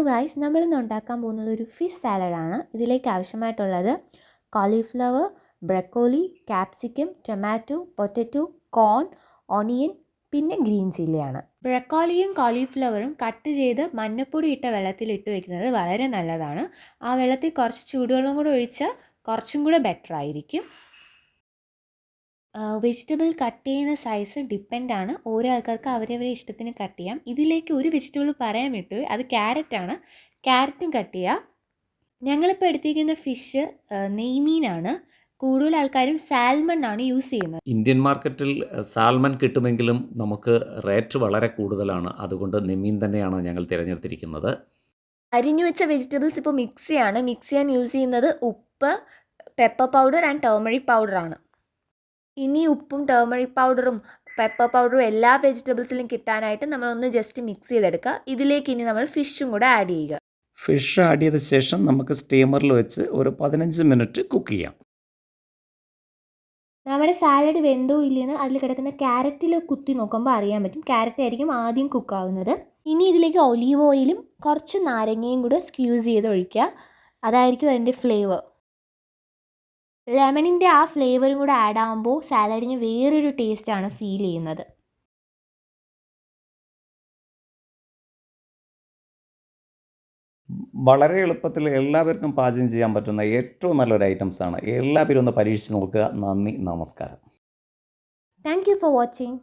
Guys, നമ്മളിന്ന് ഉണ്ടാക്കാൻ പോകുന്നത് ഒരു ഫിഷ് സാലഡാണ്. ഇതിലേക്ക് ആവശ്യമായിട്ടുള്ളത് cauliflower, broccoli, capsicum, tomato, potato, corn, onion, പിന്നെ ഗ്രീൻ ചില്ലിയാണ്. ബ്രക്കോളിയും കോളിഫ്ലവറും കട്ട് ചെയ്ത് മഞ്ഞപ്പൊടി ഇട്ട വെള്ളത്തിലിട്ട് വെക്കുന്നത് വളരെ നല്ലതാണ്. ആ വെള്ളത്തിൽ കുറച്ച് ചൂടുവെള്ളം കൂടെ ഒഴിച്ചാൽ കുറച്ചും കൂടെ ബെറ്റർ ആയിരിക്കും. വെജിറ്റബിൾ കട്ട് ചെയ്യുന്ന സൈസ് ഡിപ്പെൻഡാണ്. ഓരോ ആൾക്കാർക്ക് അവരവരെ ഇഷ്ടത്തിന് കട്ട് ചെയ്യാം. ഇതിലേക്ക് ഒരു വെജിറ്റബിൾ പറയാൻ വിട്ടു, അത് ക്യാരറ്റാണ്. ക്യാരറ്റും കട്ട് ചെയ്യുക. ഞങ്ങളിപ്പോൾ എടുത്തിരിക്കുന്ന ഫിഷ് നെയ്മീനാണ്. കൂടുതൽ ആൾക്കാരും സാൽമൺ ആണ് യൂസ് ചെയ്യുന്നത്. ഇന്ത്യൻ മാർക്കറ്റിൽ സാൽമൺ കിട്ടുമെങ്കിലും നമുക്ക് റേറ്റ് വളരെ കൂടുതലാണ്. അതുകൊണ്ട് നെമ്മീൻ തന്നെയാണ് ഞങ്ങൾ തിരഞ്ഞെടുത്തിരിക്കുന്നത്. അരിഞ്ഞു വെച്ച വെജിറ്റബിൾസ് ഇപ്പോൾ മിക്സ് ചെയ്യാൻ യൂസ് ചെയ്യുന്നത് ഉപ്പ്, പെപ്പർ പൗഡർ ആൻഡ് ടർമറിക് പൗഡറാണ്. ഇനി ഉപ്പും ടർമറിക് പൗഡറും പെപ്പർ പൗഡറും എല്ലാ വെജിറ്റബിൾസിലും കിട്ടാനായിട്ട് നമ്മളൊന്ന് ജസ്റ്റ് മിക്സ് ചെയ്തെടുക്കുക. ഇതിലേക്ക് ഇനി നമ്മൾ ഫിഷും കൂടെ ആഡ് ചെയ്യുക. ഫിഷ് ആഡ് ചെയ്ത ശേഷം നമുക്ക് സ്റ്റീമറിൽ വെച്ച് ഒരു 15 മിനിറ്റ് കുക്ക് ചെയ്യാം. നമ്മുടെ സാലഡ് വെന്തോ ഇല്ലെന്ന് അതിൽ കിടക്കുന്ന ക്യാരറ്റിൽ കുത്തി നോക്കുമ്പോൾ അറിയാൻ പറ്റും. ക്യാരറ്റ് ആയിരിക്കും ആദ്യം കുക്കാവുന്നത്. ഇനി ഇതിലേക്ക് ഒലീവ് ഓയിലും കുറച്ച് നാരങ്ങയും കൂടെ സ്ക്യൂസ് ചെയ്ത് ഒഴിക്കുക. അതായിരിക്കും അതിൻ്റെ ഫ്ലേവർ. ലെമണിൻ്റെ ആ ഫ്ലേവറും കൂടെ ആഡ് ആകുമ്പോൾ സാലഡിന് വേറൊരു ടേസ്റ്റാണ് ഫീൽ ചെയ്യുന്നത്. വളരെ എളുപ്പത്തിൽ എല്ലാവർക്കും പാചകം ചെയ്യാൻ പറ്റുന്ന ഏറ്റവും നല്ലൊരു ഐറ്റംസാണ്. എല്ലാവരും ഒന്ന് പരീക്ഷിച്ച് നോക്കുക. നന്ദി, നമസ്കാരം. Thank you for watching.